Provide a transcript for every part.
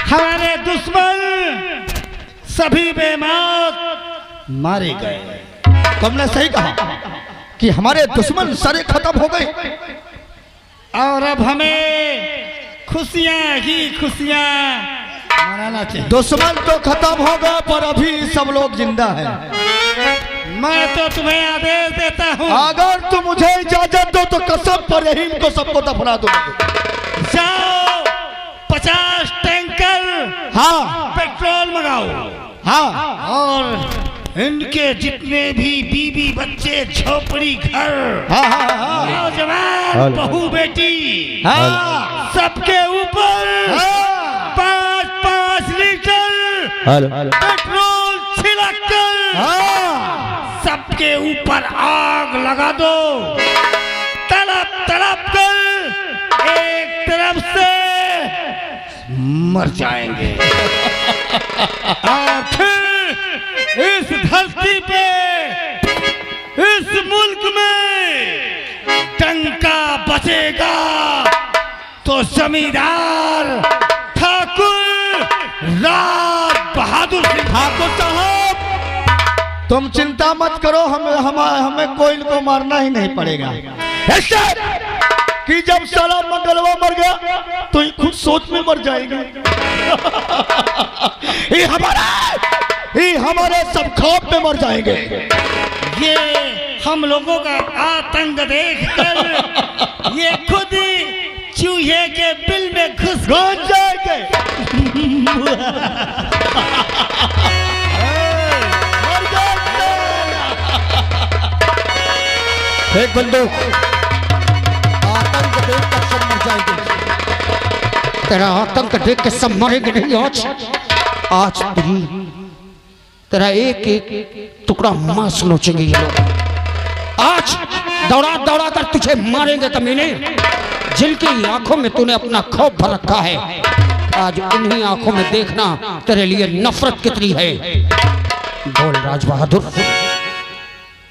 हमारे दुश्मन सभी बेमौत मारे गए। तुमने सही कहा कि हमारे दुश्मन सारे खत्म हो गए और अब हमें खुशियां ही खुशियां मनाना चाहिए। दुश्मन तो खत्म हो गए पर अभी सब लोग जिंदा हैं। मैं तो तुम्हें आदेश देता हूँ, अगर तुम मुझे इजाजत दो तो कसम पर रहीम को सबको दफना दो। जाओ 50 टैंकर हाँ पेट्रोल मंगाओ। हाँ, और इनके जितने भी बीबी बच्चे झोपड़ी घर हाँ, हाँ, हाँ, नौजवान बहू बेटी हाँ, सबके ऊपर 5-5 लीटर पेट्रोल छिड़क कर सबके ऊपर आग लगा दो। तड़प तड़प कर एक तरफ से मर जाएंगे और फिर इस धरती पे इस मुल्क में डंका बचेगा तो जमींदार ठाकुर राज बहादुर सिंह। ठाकुर साहब तुम चिंता मत करो, हमें कोई इनको मारना ही नहीं पड़ेगा। ऐसे कि जब साला मंगलवा मर गया तो ये खुद सोच में मर जाएगा। ये हमारे सब खौफ में मर जाएंगे। ये हम लोगों का आतंक देखकर ये खुद चूहे के बिल में घुस जाएंगे। एक बंदूक, आतंक देख कर सब मर जाएंगे। तेरा आतंक देख के सब मरेंगे नहीं। आज तेरा एक एक टुकड़ा मांस नोचेंगे ये लोग। आज दौड़ा दौड़ा कर तुझे मारेंगे कमीने, जिनकी आंखों में तूने अपना खौफ भर रखा है। आज उन्हीं आंखों में देखना तेरे लिए नफरत कितनी है। बोल राज बहादुर,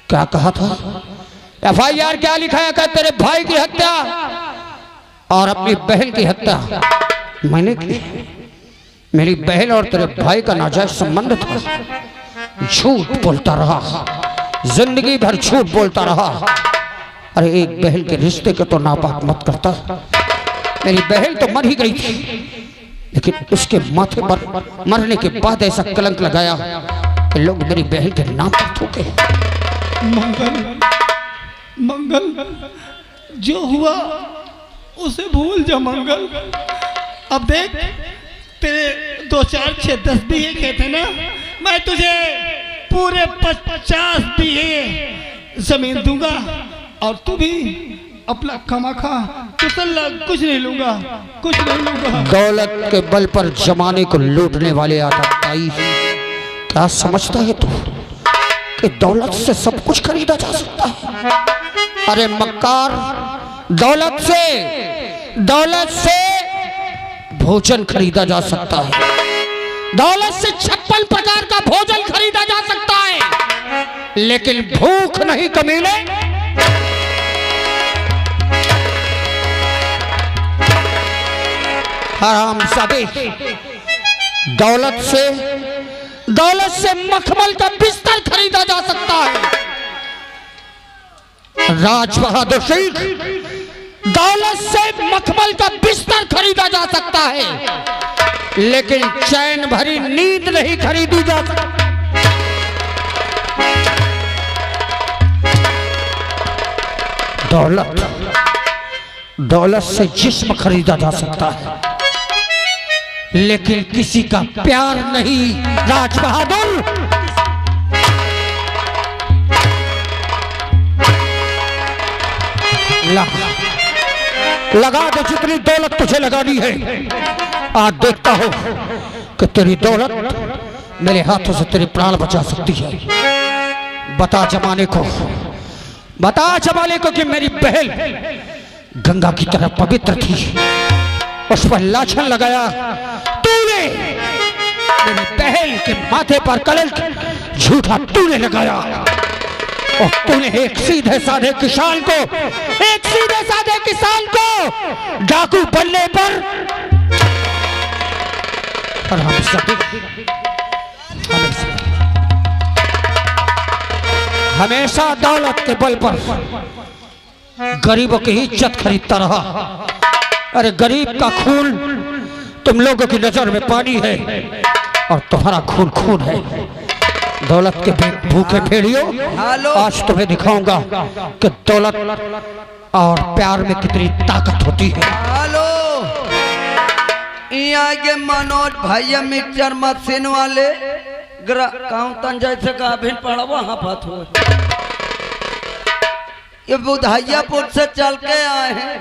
क्या कहा था? FIR क्या लिखा है? क्या तेरे भाई की हत्या और अपनी बहन की हत्या मैंने की? मेरी बहन और तेरे भाई का नाजायज संबंध था। झूठ बोलता रहा, जिंदगी भर झूठ बोलता रहा। अरे एक बहन के रिश्ते को तो नापाक मत करता। मेरी बहन तो मर ही गई थी, लेकिन उसके माथे पर मरने के बाद ऐसा कलंक लगाया कि लोग मेरी बहन के नाम पर थूके। मंगल जो हुआ उसे भूल जा मंगल। अब देख तेरे 2, 4, 6, 10 बीघे कहते ना, मैं तुझे पूरे 50 बीघे जमीन दूंगा और तू भी अपना कमा खा। कुछ नहीं लूंगा, कुछ नहीं लूंगा। दौलत के बल पर जमाने को लूटने वाले आतंकवादी, क्या समझता है तू कि दौलत से सब कुछ खरीदा जा सकता है? अरे मक्कार, दौलत से भोजन खरीदा जा सकता है। दौलत से 56 प्रकार का भोजन खरीदा जा सकता है, लेकिन भूख नहीं कमीने। हरामजादे, दौलत से मखमल का बिस्तर खरीदा जा सकता है। राज बहादुर सिंह, दौलत से मखमल का बिस्तर खरीदा जा सकता है, लेकिन चैन भरी नींद नहीं खरीदी जा सकती। दौलत से जिस्म खरीदा जा सकता है, लेकिन किसी का प्यार नहीं। राज बहादुर, लगा दो जितनी दौलत तुझे लगानी है। आज देखता हो कि तेरी दौलत मेरे हाथों से तेरे प्राण बचा सकती है। बता जमाने को कि मेरी बहन गंगा की तरह पवित्र थी, उस पर लाछन लगाया तूने। मेरी बहन के माथे पर कलंक झूठा तूने लगाया। और तूने एक सीधे साधे किसान को डाकू बनने पर हमेशा दौलत के बल पर गरीबों की इज्जत खरीदता रहा। अरे गरीब का खून तुम लोगों की नजर में पानी है और तुम्हारा खून खून है। दौलत के भूखे भेड़ियों, आज तुम्हें दिखाऊंगा कि दौलत और प्यार में कितनी ताकत होती है। हेलो, यहाँ के मनोज भैया मिक्सचर मशीन वाले काउंटन जैसे का भी पड़ा वहाँ बात हो। ये बुधाइयापुर से चल के आए हैं।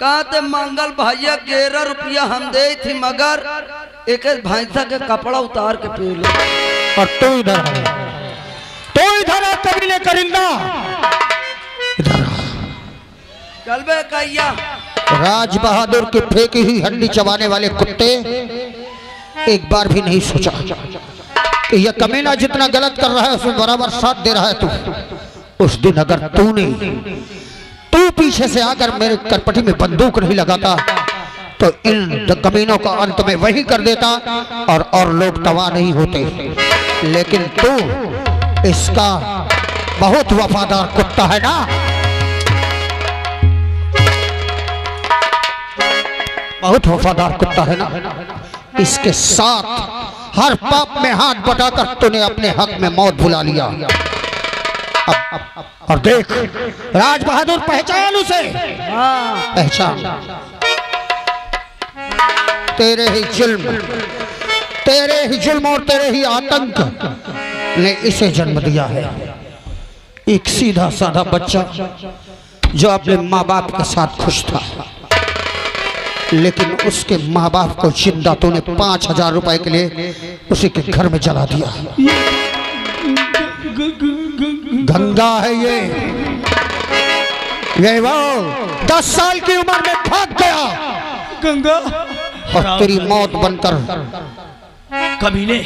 कहा थे मंगल भैया 11 रुपया हम दे थी, मगर एक भैंसा के कपड़ा उतार के पी लो। और तू इधर आ कबीले करिंदा, इधर चल बे कैया। राज बहादुर की फेंकी हुई हड्डी चबाने वाले कुत्ते, एक बार भी नहीं सोचा कि यह कमीना जितना गलत कर रहा है उसमें बराबर साथ दे रहा है तू। उस दिन अगर तू पीछे से आकर मेरे करपटी में बंदूक नहीं लगाता तो इन कमीनों का अंत में वही कर देता और लोग तबाह नहीं होते। लेकिन तू इसका बहुत वफादार कुत्ता है ना, बहुत वफादार कुत्ता है ना। इसके साथ हर पाप में हाथ बटाकर तूने अपने हक में मौत बुला लिया। और देख राज बहादुर, पहचान उसे, पहचान। तेरे ही जुल्म और तेरे ही आतंक ने इसे जन्म दिया है। एक सीधा साधा बच्चा जो अपने माँ बाप के साथ खुश था, लेकिन उसके माँ बाप को जिंदा तूने 5000 रुपए के लिए उसी के घर में जला दिया। गंगा है ये वो 10 साल की उम्र में भाग गया गंगा, और तेरी मौत बनकर कमीने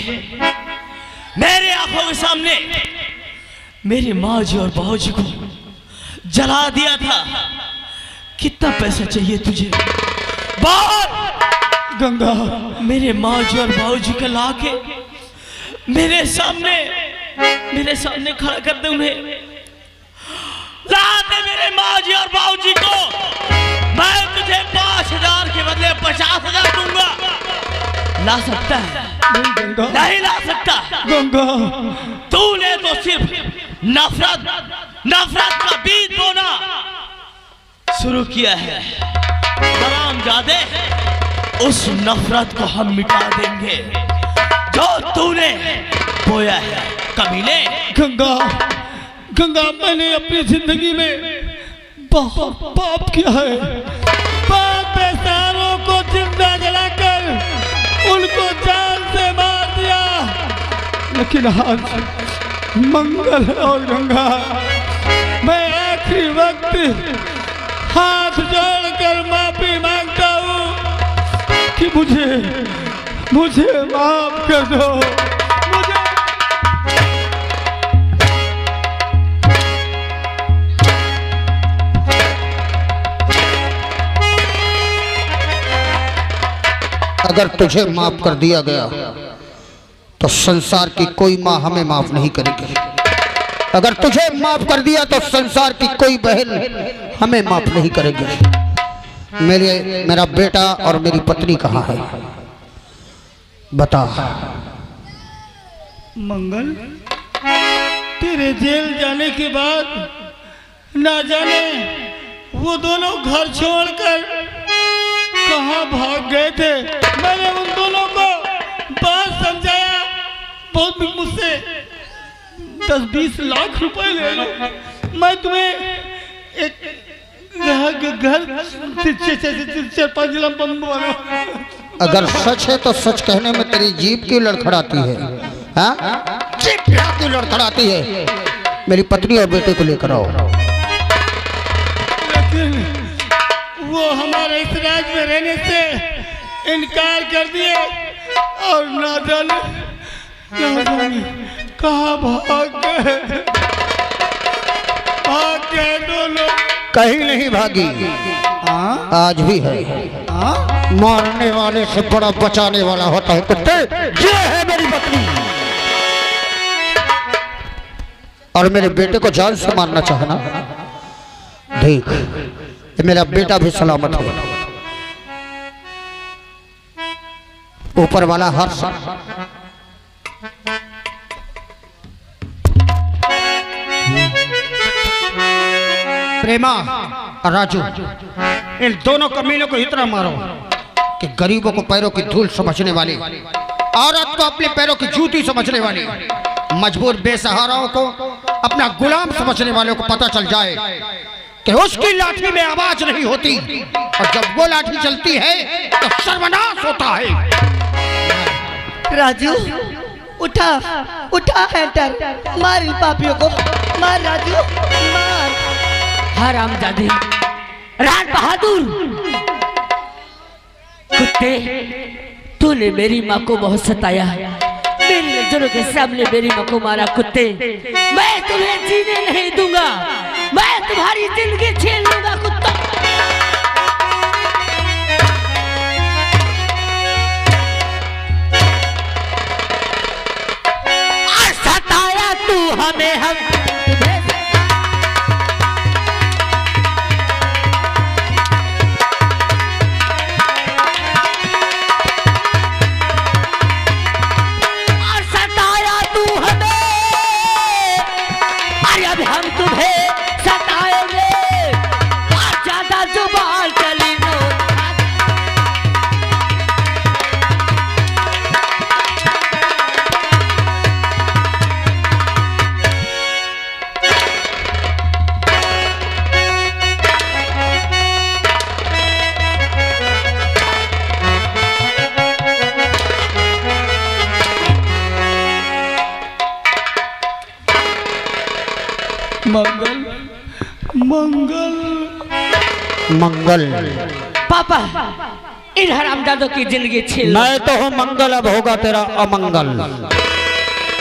मेरे आंखों के सामने मेरी माँ जी और बहू जी को जला दिया था। कितना पैसा चाहिए तुझे? बाहर गंगा, मेरे माँ जी और बहू जी को ला के मेरे सामने खड़ा कर दे। उन्हें ला दे मेरे माँ जी और बहू जी को। मैं तुझे 5000 के बदले 50,000 दूंगा। ला सकता है? नहीं गंगा, नहीं ला सकता। गंगा, तूने तो सिर्फ नफरत का बीज बोना शुरू किया है। हरामजादे, उस नफरत को हम मिटा देंगे जो तूने बोया है। कमीने, गंगा, मैंने अपनी जिंदगी में बहुत पाप किया है। पाप बेसारों को जिंदा जलाकर उनको जान से मार दिया, लेकिन आज मंगल और गंगा, मैं आखिरी वक्त हाथ जोड़कर माफी मांगता हूँ कि मुझे माफ कर दो। अगर तुझे माफ कर दिया गया तो संसार की कोई माँ हमें माफ नहीं करेगी। अगर तुझे माफ कर दिया तो संसार की कोई बहन हमें माफ नहीं करेगी। मेरा बेटा और मेरी पत्नी कहाँ है? बता। मंगल, तेरे जेल जाने के बाद ना जाने वो दोनों घर छोड़कर कहाँ भाग गए थे। मैंने उन दोनों को बात समझाया, बहुत भी मुझसे 10-20 लाख रुपए ले लो, मैं तुम्हें एक घर 4-5 जिला बनवाऊंगा। अगर सच है तो सच कहने में तेरी जीभ क्यों लड़खड़ाती है? हाँ, जीभ क्यों लड़खड़ाती है? मेरी पत्नी और बेटे को लेकर आओ। लेकिन वो हमारे इस राज में रहने से इनकार कर दिए और ना जाने कहाँ भाग गए। भागे दोनों। कहीं नहीं भागी, आज भी है। मारने वाले से बड़ा बचाने वाला होता है कुत्ते। ये है मेरी बकरी, और मेरे बेटे को जान से मारना चाहना। देख, ये मेरा बेटा भी सलामत है। ऊपर वाला हर प्रेमा और राजू, इन दोनों कमीनों को इतना मारो कि गरीबों को पैरों की धूल समझने वाली, औरत को अपने पैरों की जूती समझने वाली, मजबूर बेसहाराओं को अपना गुलाम समझने वालों को पता चल जाए कि उसकी लाठी में आवाज नहीं होती, और जब वो लाठी चलती है तो सर्वनाश होता है। राजू उठा उठा हैंटर, मार इन पापियों को, मार राजू मार। हरामजादे, राज बहादुर कुत्ते, तूने मेरी माँ को बहुत सताया, मेरी नजरों के सामने मेरी माँ को मारा। कुत्ते, मैं तुम्हें जीने नहीं दूंगा, मैं तुम्हारी जिंदगी छीन लूंगा। कुत्ता, सताया तू हमें, हम तुम्हें हम तुम्हें सताएंगे, और ज्यादा जुबान चली नो। मंगल मंगल मंगल। पापा, इन हरामजादों की जिंदगी छीन लो। मैं तो हूँ मंगल, अब होगा तेरा अमंगल।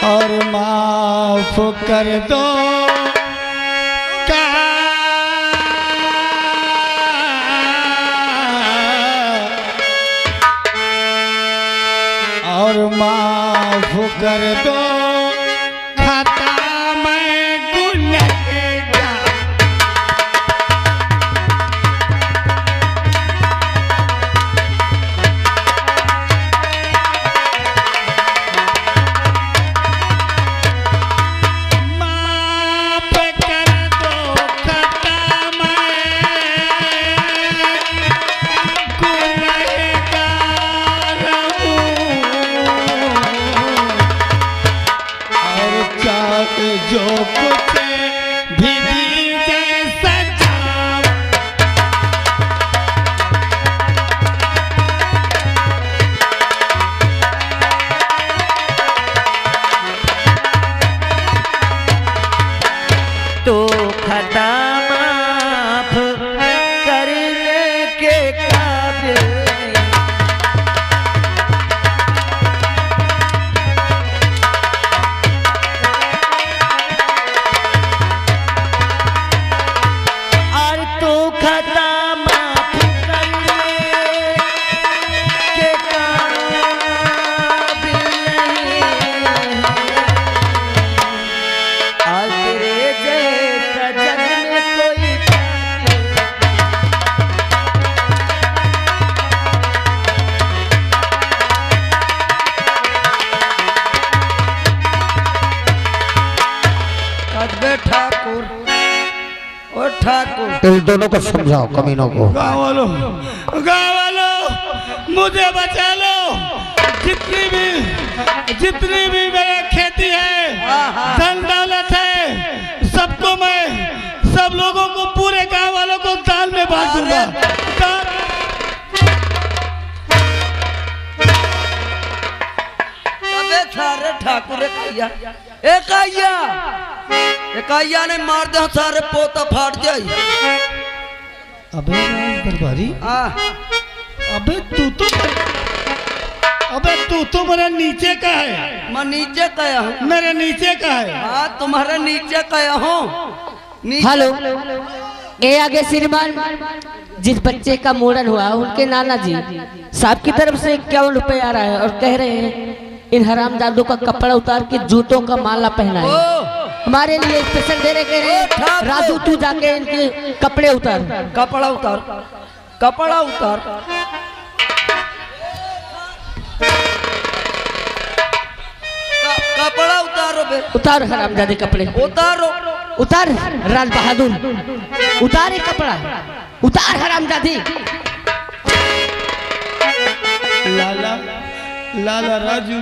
और माफ कर दो और माफ कर दो खाता मैं गुनहगार। माफ कर दो खाता मैं गुनहगार हूँ, और चाहे जो कुछ भी जैसा जाओ। तो खता माफ करने के काबिल और तो खता माफ करने के काबिल नहीं। आज तेरे जैसा जग में कोई कदबे ठाकुर, ओ ठाकुर, इन दोनों को समझाओ, कमीनों को। गाँव वालों मुझे बचा लो। जितनी भी मेरा खेती है, धन दौलत है, सबको मैं, सब लोगों को, पूरे गांव वालों को दान में बांट दूंगा। कबे सारे ठाकुर एकैया ने मार दे सारे पोता फाट जाई। अबे दरबारी, अबे तू तो मेरे नीचे का है। मैं नीचे कया हूँ, मेरे नीचे का है। हाँ तुम्हारे नीचे कया हूँ। हेलो, ये आगे श्रीमान जिस बच्चे का मुंडन हुआ उनके नाना जी साहब की तरफ से 51 रुपए आ रहा है और कह रहे हैं इन हरामजादों का कपड़ा उतार के जूतों का माला पहना है। हमारे लिए स्पेशल दे रहे, कह रहे हैं राजू तू जाके इनके कपड़े उतार। कपड़ा उतार, कपड़ा उतार। कपड़ा उतारो बे, उतार हरामजादे कपड़े, उतारो। उतार राज बहादुर, उतार ये कपड़ा, उतार हरामजादी। लाला लाला राजू,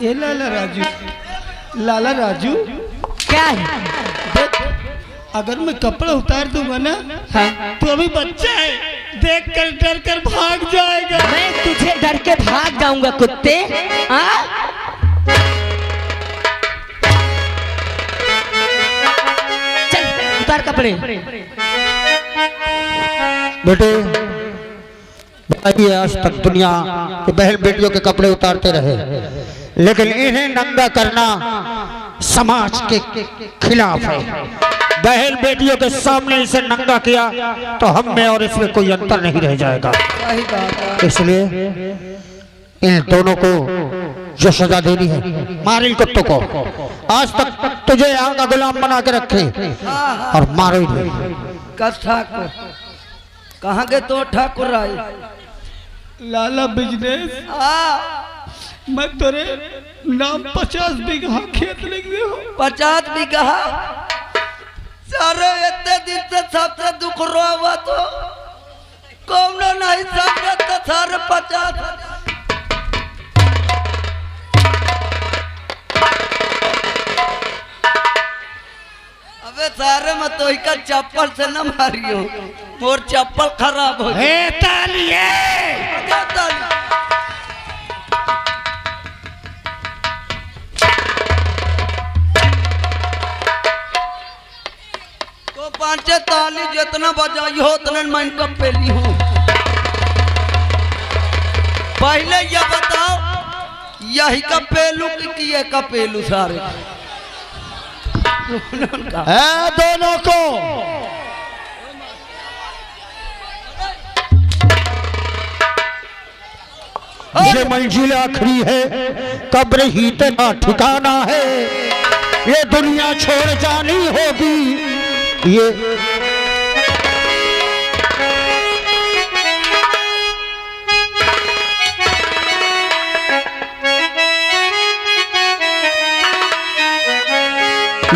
ये लाला राजू, लाला राजू क्या है? देख, अगर मैं कपड़ा उतार दूंगा ना हाँ? तो अभी बच्चा है, देख कर डर कर भाग जाएगा। मैं तुझे डर के भाग जाऊंगा कुत्ते। हाँ? चल उतार कपड़े। बेटे बताइए, आज तक दुनिया की बहन बेटियों के कपड़े उतारते रहे, लेकिन इन्हें नंगा करना समाज के खिलाफ है। बहन बेटियों के सामने इसे नंगा किया तो हम में और इसमें कोई अंतर नहीं रह जाएगा। सही बात है। इसलिए इन दोनों को जो सजा देनी है, मार इन कुत्तों को। आज तक तुझे यहाँ का गुलाम बना के रखे और मारो इन्हें। कस ठाकुर कहाँ के तो ठाकुर आए? लाला बिजनेस, मैं तेरे नाम 50 बीघा खेत लिख दे हो। 50 बीघा सारे इतने दिन से सबसे दुख रो हुआ तो कौन नहीं समझे तो सारे 50। अबे सारे मत तो का चप्पल से न मारियो, मोर चप्पल खराब हो गई। तालिए तो 5 ताली जितना बजाई हो उतना मैं इनका पेली हूँ। पहले ये बताओ, यही का पेलू कि ये का पेलू सारे है दोनों को। ये मंजिल आखिरी है, कब्र ही तेरा ठिकाना है। ये दुनिया छोड़ जानी होगी।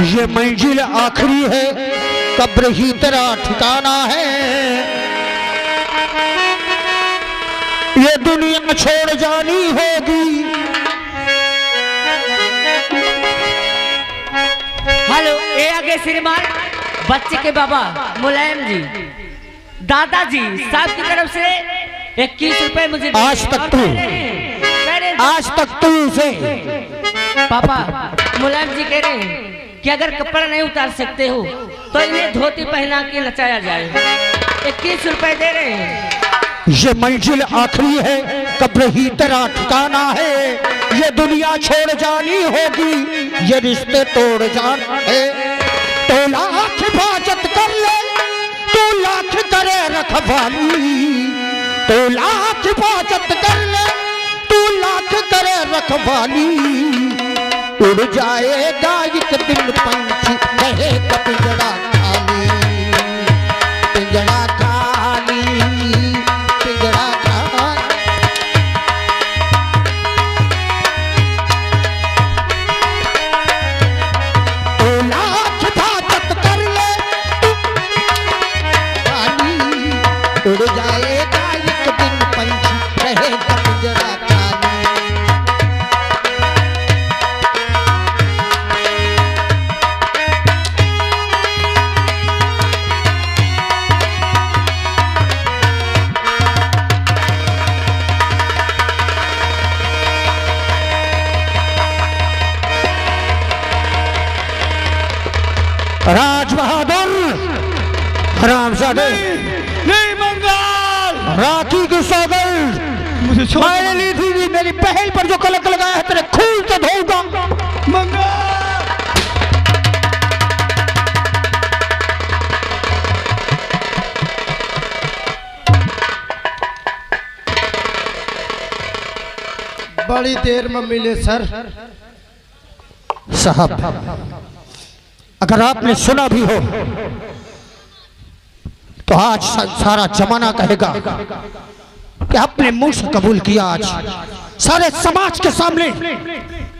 ये मंजिल आखिरी है, कब्र ही तेरा ठिकाना है। ये दुनिया छोड़ जानी होगी। हेलो, ये आगे श्रीमान बच्चे के बाबा मुलायम जी, दादाजी साहब की तरफ से 21 रुपए मुझे आज तक तू उसे पापा मुलायम जी कह रहे हैं कि अगर कपड़ा नहीं उतार सकते हो तो इन्हें धोती पहना के नचाया जाए। 21 रुपए दे रहे हैं। ये मंजिल आखिरी है, कब्र ही तेरा ठिकाना है। ये दुनिया छोड़ जानी होगी, ये रिश्ते तोड़ जाना है। तो लाख हिफाजत कर ले, तू लाख करे रखवाली। तो लाख हिफाजत कर ले, तू लाख करे रखवाली। उड़ जाएगा एक दिन पंछी, रहेगा पिंजड़ा खाली। पिंजड़ा खाली, पिंजड़ा खाली। तो लाख हिफाजत कर ले, उड़ जाएगा एक दिन पंछी, रहेगा पिंजड़ा खाली। राज बहादुर हरामजादे, नहीं मंगल, राखी की सौगंध मुझे छोड़ मैंने ली थी। मेरी पहल पर जो कलंक लगाया है तेरे खून से धोऊंगा। मंगल। बड़ी देर में मिले सर। साहब, अगर आपने सुना भी हो तो आज सारा जमाना कहेगा कि अपने मुंह से कबूल किया। आज सारे समाज के सामने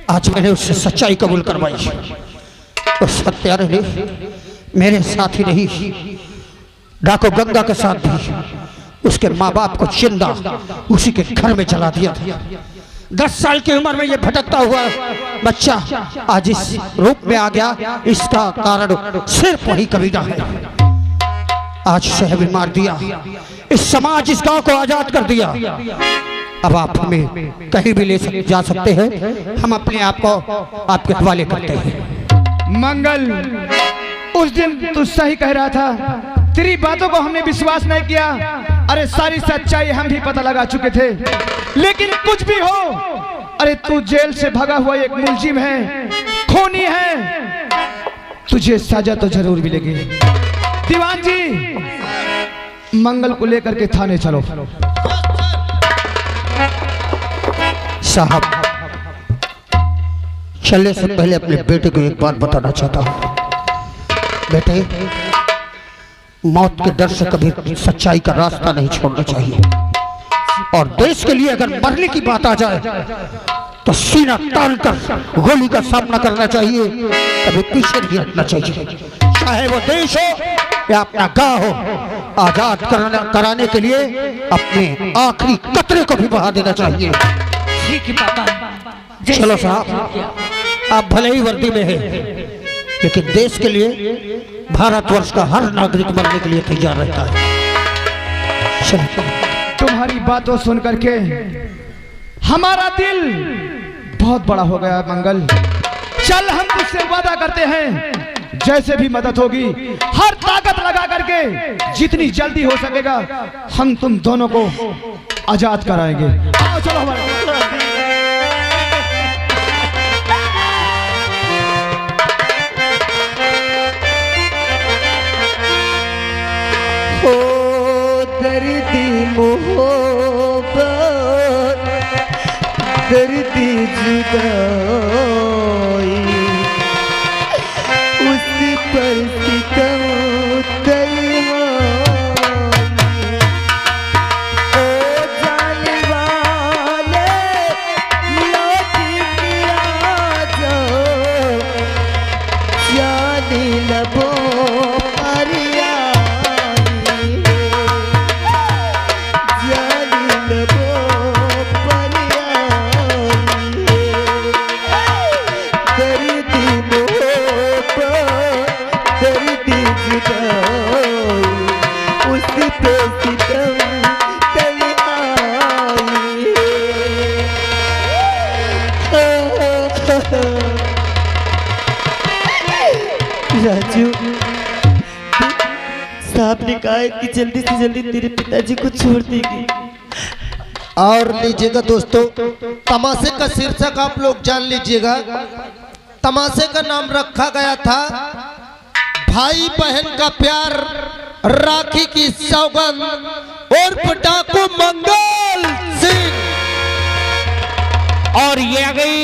आज मैंने उससे सच्चाई कबूल करवाई। उस हत्यारे ने मेरे साथ ही नहीं, डाको गंगा के साथ भी उसके माँ बाप को जिंदा उसी के घर में जला दिया था। 10 साल की उम्र में ये भटकता हुआ बच्चा आज इस रूप में आ गया। इसका कारण सिर्फ वही कबीरा है। आज उसे भी मार दिया, इस समाज इस गांव को आजाद कर दिया। अब आप हमें कहीं भी ले जा सकते हैं, हम अपने आप को आपके हवाले करते हैं। मंगल, उस दिन तू सही कह रहा था, तेरी बातों को हमने विश्वास नहीं किया। अरे सारी सच्चाई हम भी पता लगा चुके थे, लेकिन कुछ भी हो, अरे तू जेल से भागा हुआ एक मुलजिम है, खूनी है, तुझे सजा तो जरूर मिलेगी। दीवान जी, मंगल को लेकर के थाने चलो। साहब, चलने से पहले अपने बेटे को एक बात बताना चाहता हूँ। बेटे, मौत के डर से कभी सच्चाई का रास्ता नहीं छोड़ना चाहिए, और देश के लिए अगर मरने की बात आ जाए तो सीना तान कर गोली का सामना करना चाहिए, कभी पीछे नहीं हटना चाहिए। चाहे वो देश हो या अपना गांव हो, आजाद कराने के लिए अपने आखिरी कतरे को भी बहा देना चाहिए। ठीक है पापा। चलो साहब, आप भले ही वर्दी में हैं, लेकिन देश के लिए भारतवर्ष का हर नागरिक मरने के लिए तैयार रहता है। चलो। तुम्हारी बातों सुन करके हमारा दिल बहुत बड़ा हो गया मंगल। चल, हम तुझसे वादा करते हैं, जैसे भी मदद होगी हर ताकत लगा करके जितनी जल्दी हो सकेगा हम तुम दोनों को आजाद कराएंगे। आओ चलो हमारे। दर्दी मोहब्बत, दर्दी जुदाई, उस पर सितम तन्हाई। ओ जाने वाले लौट के आ जाओ, जाने लबों पर राजू, साहब ने कहा है कि जल्दी से जल्दी तेरे पिताजी को छोड़ देगी। और लीजिएगा दोस्तों, तमाशे का शीर्षक आप लोग जान लीजिएगा। तमाशे का नाम रखा गया था भाई बहन का प्यार, राखी की सौगंध और डाकू मंगल सिंह। और ये आ गई